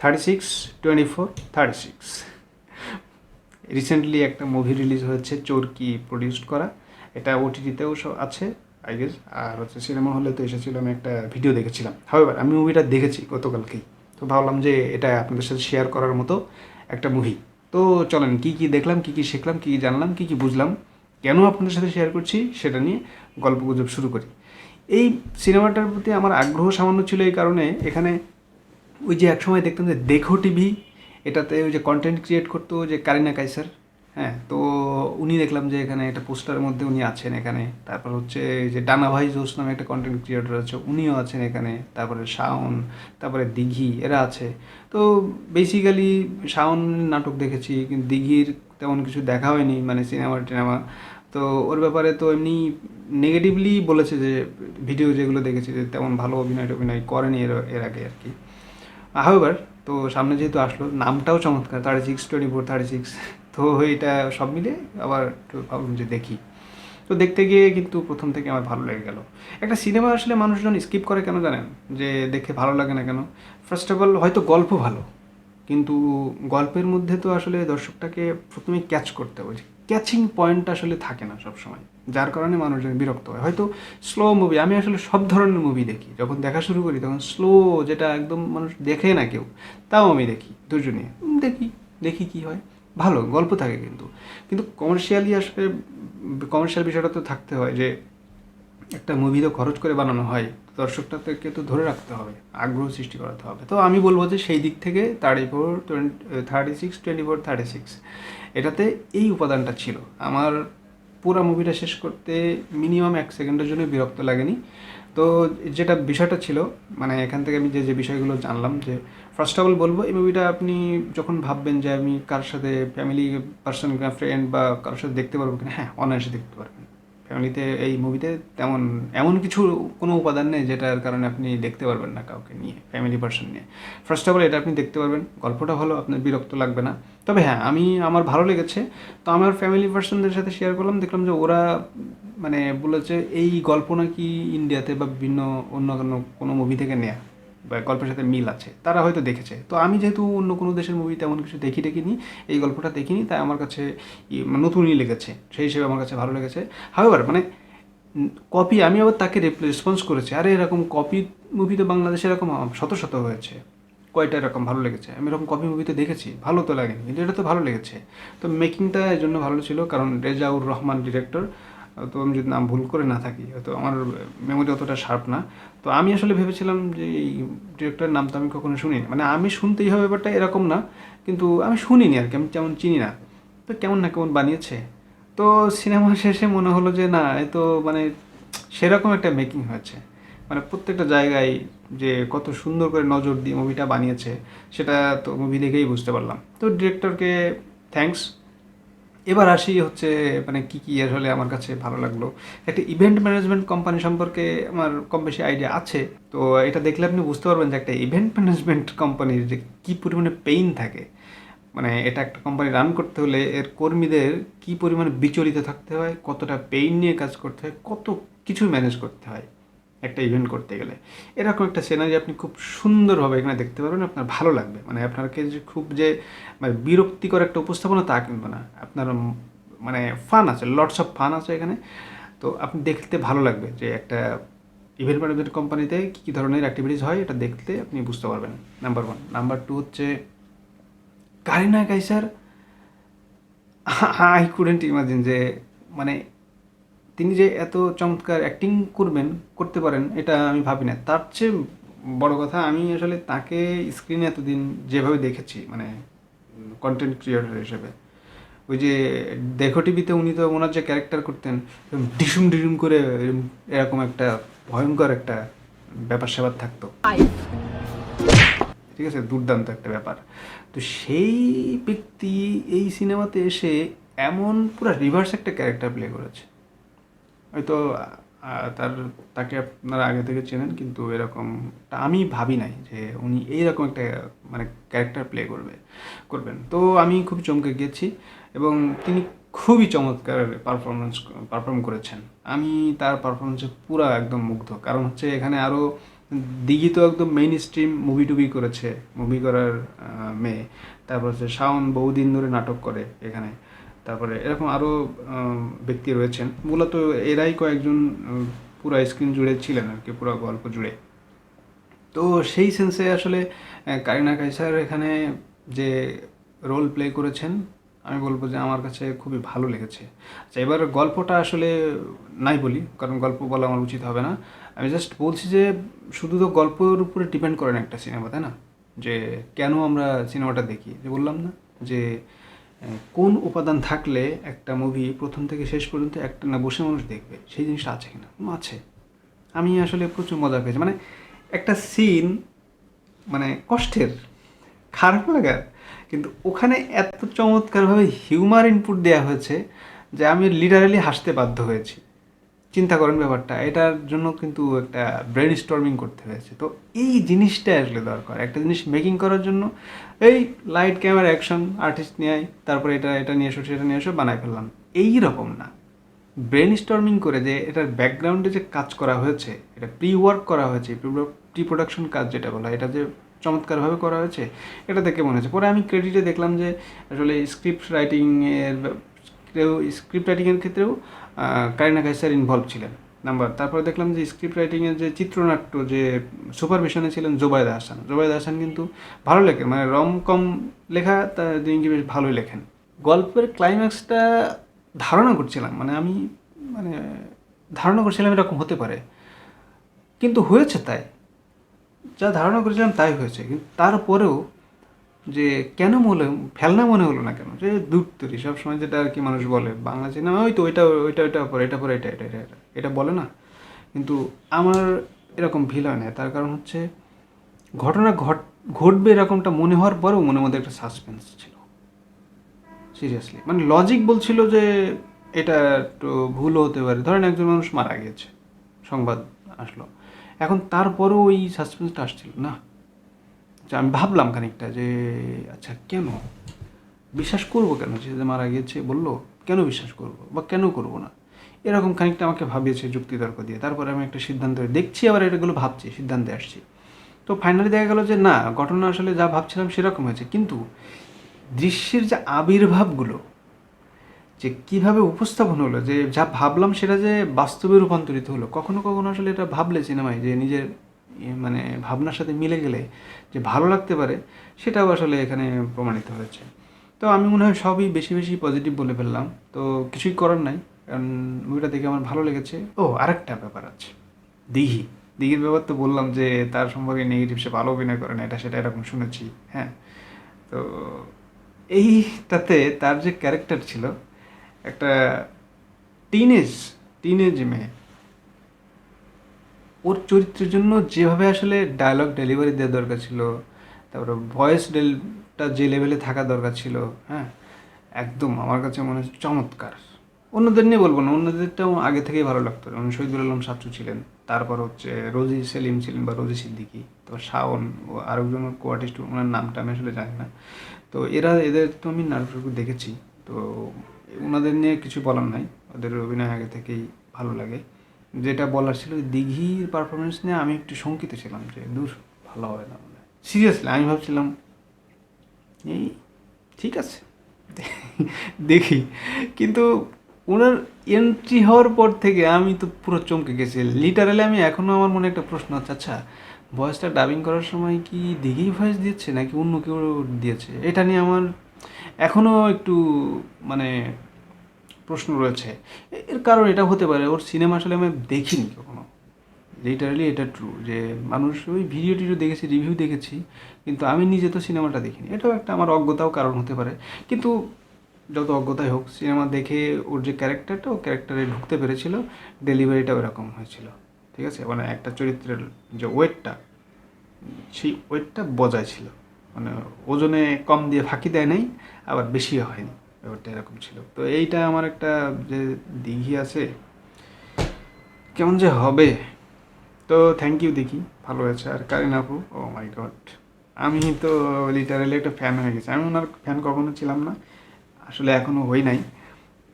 36, 24, 36 recently একটা movie release হয়েছে চোরকি produced করা, এটা ওটিটিতেও আছে আই গেস, আর হচ্ছে সিনেমা হলে তো এসেছিল, আমি একটা ভিডিও দেখেছিলাম। হাওয়েভার আমি মুভিটা দেখেছি গতকালকেই, তো ভাবলাম যে এটা আপনাদের সাথে শেয়ার করার মতো একটা মুভি। তো চলেন কী কী দেখলাম, কী কী শিখলাম, কী কী জানলাম, কী কী বুঝলাম, কেন আপনাদের সাথে শেয়ার করছি সেটা নিয়ে গল্পগুজব শুরু করি। এই সিনেমাটার প্রতি আমার আগ্রহ সামান্য ছিল এই কারণে, এখানে ওই যে একসময় দেখতাম যে দেখো টিভি, এটাতে ওই যে কন্টেন্ট ক্রিয়েট করতো যে কারিনা কাইসার, হ্যাঁ, তো উনি দেখলাম যে এখানে একটা পোস্টারের মধ্যে উনি আছেন এখানে। তারপর হচ্ছে যে ডানা ভাই জোস নামে একটা কন্টেন্ট ক্রিয়েটর আছে, উনিও আছেন এখানে। তারপরে শাওন, তারপরে দিঘি, এরা আছে। তো বেসিক্যালি শাওন নাটক দেখেছি, কিন্তু দিঘির তেমন কিছু দেখা হয়নি, মানে সিনেমা টিনেমা। তো ওর ব্যাপারে তো এমনি নেগেটিভলি বলেছে, যে ভিডিও যেগুলো দেখেছি যে তেমন ভালো অভিনয় করেনি এর আগে আর কি। হাওয়েভার তো সামনে যেহেতু আসলো, নামটাও চমৎকার, 36, 24, 36, তো এটা সব মিলে আবার একটু ভাবলাম যে দেখি। তো দেখতে গিয়ে কিন্তু প্রথম থেকে আমার ভালো লেগে গেল। একটা সিনেমা আসলে মানুষজন স্কিপ করে কেন জানেন, যে দেখে ভালো লাগে না কেন? ফার্স্ট অফ অল হয়তো গল্প ভালো, কিন্তু গল্পের মধ্যে তো আসলে দর্শকটাকে প্রথমে ক্যাচ করতে হবে, ক্যাচিং পয়েন্ট আসলে থাকে না সবসময়, যার কারণে মানুষজন বিরক্ত হয়। হয়তো স্লো মুভি, আমি আসলে সব ধরনের মুভি দেখি, যখন দেখা শুরু করি তখন স্লো, যেটা একদম মানুষ দেখে না কেউ, তাও আমি দেখি ধৈর্য নিয়ে দেখি, দেখি কী হয়, ভালো গল্প থাকে। কিন্তু কিন্তু কমার্শিয়ালি আসলে কমার্শিয়াল বিষয়টা তো থাকতে হয়, যে একটা মুভি তো খরচ করে বানানো হয়, দর্শকটাকে তো ধরে রাখতে হবে, আগ্রহ সৃষ্টি করাতে হবে। তো আমি বলবো যে সেই দিক থেকে 36, 24, 36 এটাতে এই উপাদানটা ছিল। আমার পুরো মুভিটা শেষ করতে মিনিমাম 1 সেকেন্ডের জন্য বিরক্ত লাগেনি। তো যেটা বিষয়টা ছিল, মানে এখান থেকে আমি যে যে বিষয়গুলো জানলাম, যে ফার্স্ট অফ অল বলবো, এই মুভিটা আপনি যখন ভাববেন যে আমি কার সাথে, ফ্যামিলি পার্সন, ফ্রেন্ড বা কারোর সাথে দেখতে পারবো কিনা, হ্যাঁ অনায়াসে দেখতে পারবেন। ফ্যামিলিতে এই মুভিতে তেমন এমন কিছু কোনো উপাদান নেই যেটার কারণে আপনি দেখতে পারবেন না কাউকে নিয়ে, ফ্যামিলি পার্সন নিয়ে। ফার্স্ট অফ অল এটা আপনি দেখতে পারবেন, গল্পটা ভালো, আপনার বিরক্ত লাগবে না। তবে হ্যাঁ, আমার ভালো লেগেছে, তো আমার ফ্যামিলি পার্সনদের সাথে শেয়ার করলাম, দেখলাম যে ওরা মানে বলেছে এই গল্প নাকি ইন্ডিয়াতে বা বিভিন্ন অন্য কোনো মুভি থেকে নেয়া, বা গল্পের সাথে মিল আছে, তারা হয়তো দেখেছে। তো আমি যেহেতু অন্য কোনো দেশের মুভি তেমন কিছু দেখিনি, এই গল্পটা দেখিনি, তাই আমার কাছে নতুনই লেগেছে, সেই হিসেবে আমার কাছে ভালো লেগেছে। হাওয়েভার মানে কপি, আমি আবার তাকে রেসপন্স করেছি, আরে এরকম কপি মুভি তো বাংলাদেশে এরকম শত শত হয়েছে, কয়টা এরকম ভালো লেগেছে? আমি এরকম কপি মুভিতে দেখেছি, ভালো তো লাগেনি, কিন্তু এটা তো ভালো লেগেছে। তো মেকিংটা এই জন্য ভালো ছিল, কারণ রেজাউর রহমান ডিরেক্টর, তো আমি যদি নাম ভুল করে না থাকি, হয়তো আমার মেমোরি অতটা শার্প না। তো আমি আসলে ভেবেছিলাম যে এই ডিরেক্টরের নাম তো আমি কখনো শুনিনি, মানে আমি শুনতেই হবে ব্যাপারটা এরকম না, কিন্তু আমি শুনিনি আর কি, আমি তেমন চিনি না। তো কেমন না কেমন বানিয়েছে। তো সিনেমা শেষে মনে হলো যে না, এ তো মানে সেরকম একটা মেকিং হয়েছে, মানে প্রত্যেকটা জায়গায় যে কত সুন্দর করে নজর দিয়ে মুভিটা বানিয়েছে, সেটা তো মুভি দেখেই বুঝতে পারলাম। তো ডিরেক্টরকে থ্যাঙ্কস। এবার আসি হচ্ছে মানে কী কী আসলে আমার কাছে ভালো লাগলো। একটা ইভেন্ট ম্যানেজমেন্ট কোম্পানি সম্পর্কে আমার কম বেশি আইডিয়া আছে। তো এটা দেখলে আপনি বুঝতে পারবেন যে একটা ইভেন্ট ম্যানেজমেন্ট কোম্পানির যে কী পরিমাণে পেইন থাকে, মানে এটা একটা কোম্পানি রান করতে হলে এর কর্মীদের কী পরিমাণে বিচলিত থাকতে হয়, কতটা পেইন নিয়ে কাজ করতে হয়, কত কিছু ম্যানেজ করতে হয় একটা ইভেন্ট করতে গেলে। এরকম একটা সিনারি আপনি খুব সুন্দরভাবে এখানে দেখতে পারবেন, আপনার ভালো লাগবে। মানে আপনাকে যে খুব যে মানে বিরক্তিকর একটা উপস্থাপনা তা কিন্তু না, আপনার মানে ফান আছে, লটস অফ ফান আছে এখানে। তো আপনি দেখতে ভালো লাগবে যে একটা ইভেন্ট ম্যানেজমেন্ট কোম্পানিতে কী কী ধরনের অ্যাক্টিভিটিস হয়, এটা দেখতে আপনি বুঝতে পারবেন। নাম্বার 1। নাম্বার 2 হচ্ছে Kareena Kaiser. I couldn't imagine যে মানে তিনি যে এত চমৎকার অ্যাক্টিং করতে পারেন, এটা আমি ভাবি না। তার চেয়ে বড় কথা, আমি আসলে তাকে স্ক্রিনে এতদিন যেভাবে দেখেছি, মানে কন্টেন্ট ক্রিয়েটর হিসেবে, ওই যে দেখো টিভিতে উনি তো ওনার যে ক্যারেক্টার করতেন, ডিসুম ডিসুম করে এরকম একটা ভয়ঙ্কর একটা ব্যাপার স্যাপার থাকতো, ঠিক আছে, দুর্দান্ত একটা ব্যাপার। তো সেই ব্যক্তি এই সিনেমাতে এসে এমন পুরো রিভার্স একটা ক্যারেক্টার প্লে করেছে। হয়তো তাকে আপনারা আগে থেকে চেনেন, কিন্তু এরকমটা আমি ভাবি নাই যে উনি এইরকম একটা মানে ক্যারেক্টার প্লে করবেন। তো আমি খুব চমকে গিয়েছি, এবং তিনি খুবই চমৎকার পারফর্ম করেছেন। আমি তার পারফরমেন্সে পুরো একদম মুগ্ধ। কারণ হচ্ছে এখানে আরও দিঘি তো একদম মেইন স্ট্রিম মুভি টুভি করেছে, মুভি করার মেয়ে। তারপর হচ্ছে শাওন বহুদিন ধরে নাটক করে এখানে। তারপরে এরকম আরও ব্যক্তি রয়েছেন, মূলত এরাই কয়েকজন পুরো স্ক্রিন জুড়ে ছিলেন আর কি, পুরো গল্প জুড়ে। তো সেই সেন্সে আসলে কারিনা কাইসার এখানে যে রোল প্লে করেছেন, আমি বলবো যে আমার কাছে খুবই ভালো লেগেছে। আচ্ছা, এবার গল্পটা আসলে নাই বলি, কারণ গল্প বলা আমার উচিত হবে না। আমি জাস্ট বলছি যে শুধু তো গল্পের উপরে ডিপেন্ড করে না একটা সিনেমা, তাই না? যে কেন আমরা সিনেমাটা দেখি, যে বললাম না যে কোন উপাদান থাকলে একটা মুভি প্রথম থেকে শেষ পর্যন্ত একটা না বসে মানুষ দেখবে, সেই জিনিসটা আছে কিনা? আছে। আমি আসলে প্রচুর মজা পেয়েছি। মানে একটা সিন, মানে কষ্টের, খারাপ লাগার, কিন্তু ওখানে এত চমৎকারভাবে হিউমার ইনপুট দেওয়া হয়েছে যে আমি লিটারালি হাসতে বাধ্য হয়েছি। চিন্তা করেন ব্যাপারটা, এটার জন্য কিন্তু একটা ব্রেন স্টর্মিং করতে হয়েছে। তো এই জিনিসটা আসলে দরকার একটা জিনিস মেকিং করার জন্য। এই লাইট ক্যামেরা অ্যাকশন আর্টিস্ট নিয়ে আয়, তারপরে এটা নিয়ে এসো, সেটা নিয়ে এসো, বানাই ফেললাম, এই রকম না। ব্রেন স্টর্মিং করে যে এটার ব্যাকগ্রাউন্ডে যে কাজ করা হয়েছে, এটা প্রি ওয়ার্ক করা হয়েছে, প্রি প্রোডাকশন কাজ যেটা বলা, এটা যে চমৎকারভাবে করা হয়েছে, এটা দেখে মনে হচ্ছে। পরে আমি ক্রেডিটে দেখলাম যে আসলে স্ক্রিপ্ট রাইটিংয়ের ক্ষেত্রেও কারিনা কাইসার ইনভলভ ছিলেন নাম্বার। তারপরে দেখলাম যে স্ক্রিপ্ট রাইটিংয়ের যে চিত্রনাট্য, যে সুপারভিশনে ছিলেন জোবায়দা হাসান। জোবায়দা হাসান কিন্তু ভালো লেখেন, মানে রম কম লেখা তিনি বেশ ভালোই লেখেন। গল্পের ক্লাইম্যাক্সটা ধারণা করছিলাম, মানে ধারণা করছিলাম এরকম হতে পারে, কিন্তু হয়েছে তাই। যা ধারণা করেছিলাম তাই হয়েছে। কিন্তু তারপরেও যে কেন ফেলনা মনে হলো না কেন, যে দূর তৈরি সবসময় যেটা আর কি মানুষ বলে বাংলা সিনেমা, ওই তো ওইটা ওইটা ওইটা পরে এটা পরে এটা এটা এটা এটা এটা বলে না। কিন্তু আমার এরকম ফিল হয় না। তার কারণ হচ্ছে ঘটনা ঘটবে এরকমটা মনে হওয়ার পরেও মনের মধ্যে একটা সাসপেন্স ছিল। সিরিয়াসলি, মানে লজিক বলছিল যে এটা একটু ভুল হতে পারে, ধরেন একজন মানুষ মারা গিয়েছে, সংবাদ আসলো, এখন তারপরেও ওই সাসপেন্সটা আসছিল না। যে আমি ভাবলাম খানিকটা যে আচ্ছা কেন বিশ্বাস করবো, কেন যে মারা গিয়েছে বললো, কেন বিশ্বাস করবো বা কেন করবো না, এরকম খানিকটা আমাকে ভাবিয়েছে যুক্তিতর্ক দিয়ে। তারপরে আমি একটা সিদ্ধান্ত দেখছি, আবার এটাগুলো ভাবছি, সিদ্ধান্তে আসছি। তো ফাইনালি দেখা গেল যে না, ঘটনা আসলে যা ভাবছিলাম সেরকম হয়েছে, কিন্তু দৃশ্যের যে আবির্ভাবগুলো, যে কীভাবে উপস্থাপন হলো, যে যা ভাবলাম সেটা যে বাস্তবে রূপান্তরিত হলো, কখনো কখনো আসলে এটা ভাবলে সিনেমায় যে নিজের মানে ভাবনার সাথে মিলে গেলে যে ভালো লাগতে পারে, সেটাও আসলে এখানে প্রমাণিত হয়েছে। তো আমি মনে হয় সবই বেশি বেশি পজিটিভ বলে ফেললাম, তো কিছুই করার নাই, কারণ মুভিটা দেখে আমার ভালো লেগেছে। ও আরেকটা ব্যাপার আছে, দিঘির ব্যাপার তো বললাম যে তার সম্পর্কে নেগেটিভ, সে ভালো অভিনয় করে না, এটা সেটা এরকম শুনেছি। হ্যাঁ, তো এইটাতে তার যে ক্যারেক্টার ছিল, একটা টিনেজ টিনেজ মেয়ে, ওর চরিত্রের জন্য যেভাবে আসলে ডায়লগ ডেলিভারি দেওয়া দরকার ছিল, তারপরে ভয়েসটা যে লেভেলে থাকা দরকার ছিল, হ্যাঁ, একদম আমার কাছে মনে হচ্ছে চমৎকার। অন্যদের নিয়ে বলবো না, অন্যদেরটাও আগে থেকেই ভালো লাগতো, যেমন শহীদুল আলম সাচ্চু ছিলেন, তারপর হচ্ছে রোজি সেলিম ছিলেন বা রোজি সিদ্দিকী, তো শাওন ও আরেকজন কো আর্টিস্ট, ওনার নামটা আমি আসলে জানি না। তো এদের তো আমি নাটক দেখেছি, তো ওনাদের নিয়ে কিছু বলার নাই, ওদের অভিনয় আগে থেকেই ভালো লাগে। যেটা বলার ছিল, দিঘির পারফরমেন্স নিয়ে আমি একটু শঙ্কিত ছিলাম যে দূর ভালো হবে না মনে হয়। সিরিয়াসলি আমি ভাবছিলাম এই ঠিক আছে দেখি, কিন্তু ওনার এন্ট্রি হওয়ার পর থেকে আমি তো পুরো চমকে গেছি লিটারালি। আমি এখনও আমার মনে একটা প্রশ্ন আছে, আচ্ছা ভয়েসটা ডাবিং করার সময় কি দিঘি ভয়েস দিয়েছে নাকি অন্য কেউ দিয়েছে, এটা নিয়ে আমার এখনও একটু মানে প্রশ্ন রয়েছে। এর কারণ এটা হতে পারে, ওর সিনেমা আসলে আমি দেখিনি কখনো, লিটারালি এটা ট্রু, যে মানুষ ওই ভিডিও টিডিও দেখেছি, রিভিউ দেখেছি, কিন্তু আমি নিজে তো সিনেমাটা দেখিনি। এটাও একটা আমার অজ্ঞতাও কারণ হতে পারে। কিন্তু যত অজ্ঞতাই হোক, সিনেমা দেখে ওর যে ক্যারেক্টারটা, ও ক্যারেক্টারে ঢুকতে পেরেছিল, ডেলিভারিটাও এরকম হয়েছিল। ঠিক আছে, মানে একটা চরিত্রের যে ওয়েটটা, সেই ওয়েটটা বজায় ছিল, মানে ওজনে কম দিয়ে ফাঁকি দেয় নাই, আবার বেশিও হয়নি, ব্যাপারটা এরকম ছিল। তো এইটা আমার একটা যে দিঘি আছে, কেমন যে হবে। তো থ্যাংক ইউ দেখি, ভালো হয়েছে। আর কারিনা আপু, ও মাই গড, আমি তো লিটারালি একটা ফ্যান হয়ে গেছি। আমি ওনার ফ্যান কখনো ছিলাম না, আসলে এখনও হই নাই।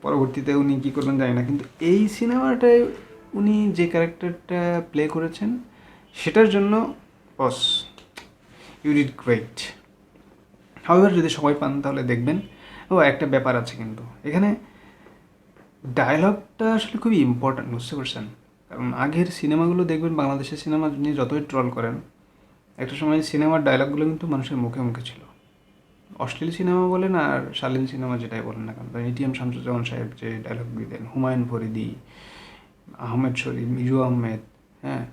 পরবর্তীতে উনি কী করবেন জানি না, কিন্তু এই সিনেমাটায় উনি যে ক্যারেক্টারটা প্লে করেছেন, সেটার জন্য বস ইউ ডিড গ্রেট। হাউএভার যদি সময় পান তাহলে দেখবেন। ও একটা ব্যাপার আছে কিন্তু এখানে, ডায়লগটা আসলে খুবই ইম্পর্ট্যান্ট, বুঝতে পারছেন? কারণ আগের সিনেমাগুলো দেখবেন, বাংলাদেশের সিনেমা নিয়ে যতই ট্রল করেন, একটা সময় সিনেমার ডায়লগগুলো কিন্তু মানুষের মুখে মুখে ছিল। অশ্লীল সিনেমা বলেন আর শালীন সিনেমা যেটাই বলেন না কেন, এটিএম শামসুজ্জামান সাহেব যে ডায়লগ দিতেন, হুমায়ুন ফরিদি, আহমেদ শরীফ, মিজু আহমেদ, হ্যাঁ,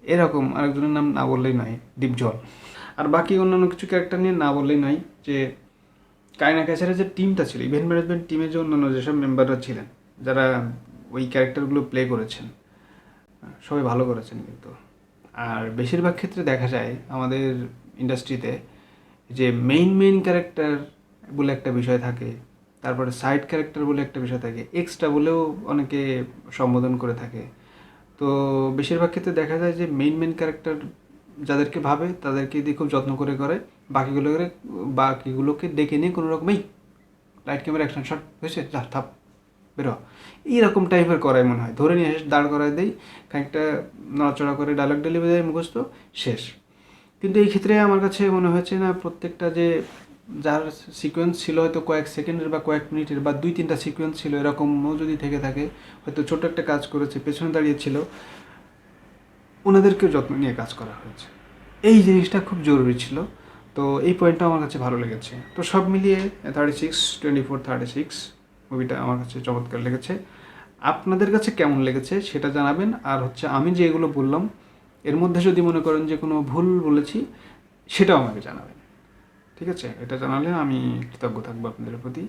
এরকম আরেকজনের নাম না বললেই নয়, ডিপজল, আর বাকি অন্যান্য কিছু ক্যারেক্টার নিয়ে না বললেই নয়, যে কায়না ক্যাচারের যে টিমটা ছিল, ইভেন্ট ম্যানেজমেন্ট টিমে যে অন্যান্য যেসব মেম্বাররা ছিলেন, যারা ওই ক্যারেক্টারগুলো প্লে করেছেন, সবাই ভালো করেছেন কিন্তু। আর বেশিরভাগ ক্ষেত্রে দেখা যায় আমাদের ইন্ডাস্ট্রিতে যে মেইন ক্যারেক্টার বলে একটা বিষয় থাকে, তারপরে সাইড ক্যারেক্টার বলে একটা বিষয় থাকে, এক্সট্রা বলেও অনেকে সম্বোধন করে থাকে। তো বেশিরভাগ ক্ষেত্রে দেখা যায় যে মেইন ক্যারেক্টার যাদেরকে ভাবে তাদেরকে দিয়ে খুব যত্ন করে করে, বাকিগুলোকে ডেকে নিয়ে কোনো রকমেই লাইট ক্যামেরা অ্যাকশন শট হয়েছে, যা থাপ বেরো, এইরকম টাইপের করাই মনে হয়। ধরে নিয়ে এসে দাঁড় করায় দেই, খানিকটা নড়াচড়া করে ডায়লগ ডেলিভারি মুখস্থ, শেষ। কিন্তু এই ক্ষেত্রে আমার কাছে মনে হয়েছে না, প্রত্যেকটা যে যার সিকোয়েন্স ছিল হয়তো কয়েক সেকেন্ডের বা কয়েক মিনিটের বা 2-3টা সিকোয়েন্স ছিল, এরকমও যদি থেকে থাকে, হয়তো ছোট একটা কাজ করেছে, পেছনে দাঁড়িয়েছিল, ওনাদেরকেও যত্ন নিয়ে কাজ করা হয়েছে। এই জিনিসটা খুব জরুরি ছিল। তো এই পয়েন্টটা আমার কাছে ভালো লেগেছে। তো সব মিলিয়ে 36 মুভিটা আমার কাছে চমৎকার লেগেছে। আপনাদের কাছে কেমন লেগেছে সেটা জানাবেন। আর হচ্ছে আমি যে এগুলো বললাম এর মধ্যে যদি মনে করেন যে কোনো ভুল বলেছি, সেটাও আমাকে জানাবেন, ঠিক আছে? এটা জানালে আমি কৃতজ্ঞ থাকবো আপনাদের প্রতি।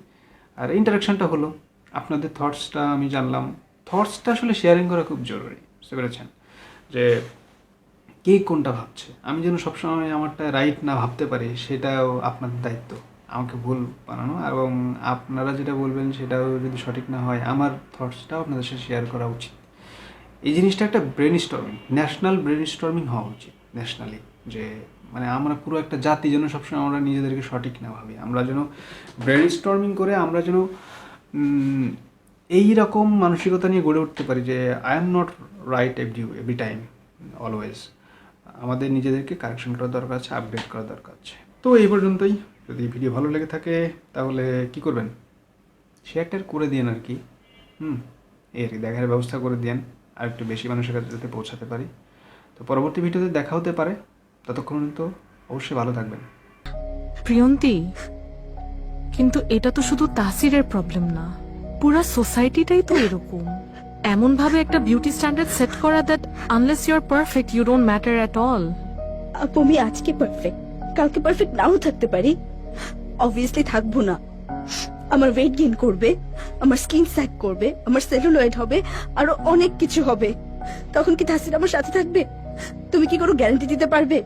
আর ইন্টারাকশানটা হলো, আপনাদের থটসটা আমি জানলাম। থটসটা আসলে শেয়ারিং করা খুব জরুরি, বুঝতে পেরেছেন? যে কে কোনটা ভাবছে, আমি যেন সবসময় আমারটা রাইট না ভাবতে পারি, সেটাও আপনাদের দায়িত্ব, আমাকে ভুল বানানো। এবং আপনারা যেটা বলবেন সেটাও যদি সঠিক না হয়, আমার থটসটাও আপনাদের সাথে শেয়ার করা উচিত। এই জিনিসটা একটা brain storming, national brain storming হওয়া উচিত ন্যাশনালি। যে মানে আমরা পুরো একটা জাতি যেন সবসময় আমরা নিজেদেরকে সঠিক না ভাবি, আমরা যেন ব্রেন স্টর্মিং করে আমরা যেন এই রকম মানসিকতা নিয়ে গড়ে উঠতে পারি যে I am not right every time, always. আমাদের নিজেদেরকে কারেকশন করার দরকার আছে, আপডেট করার দরকার আছে। তো এই পর্যন্তই। যদি ভিডিও ভালো লেগে থাকে তাহলে কি করবেন, শেয়ারটা করে দিন আর কি, এই আর কি, দেখার ব্যবস্থা করে দিন, আর একটু বেশি মানুষের কাছে যাতে পৌঁছাতে পারি। তো পরবর্তী ভিডিওতে দেখা হতে পারে, ততক্ষণ তো অবশ্যই ভালো থাকবেন। প্রিয়ন্তী, কিন্তু এটা তো শুধু তাসিরের প্রবলেম না, পুরা সোসাইটিটাই তো এরকম। এমন ভাবে একটা বিউটি স্ট্যান্ডার্ড সেট করা that unless you are perfect you don't matter at all. আপু, আমি আজকে পারফেক্ট, কালকে পারফেক্ট নাও থাকতে পারি, অবভিয়াসলি থাকবো না। আমার ওয়েট গেইন করবে, আমার স্কিন স্যাগ করবে, আমার সেলুলয়েড হবে, আরো অনেক কিছু হবে। তখন কি তাসির আমার সাথে থাকবে? তুমি কি কোনো গ্যারান্টি দিতে পারবে?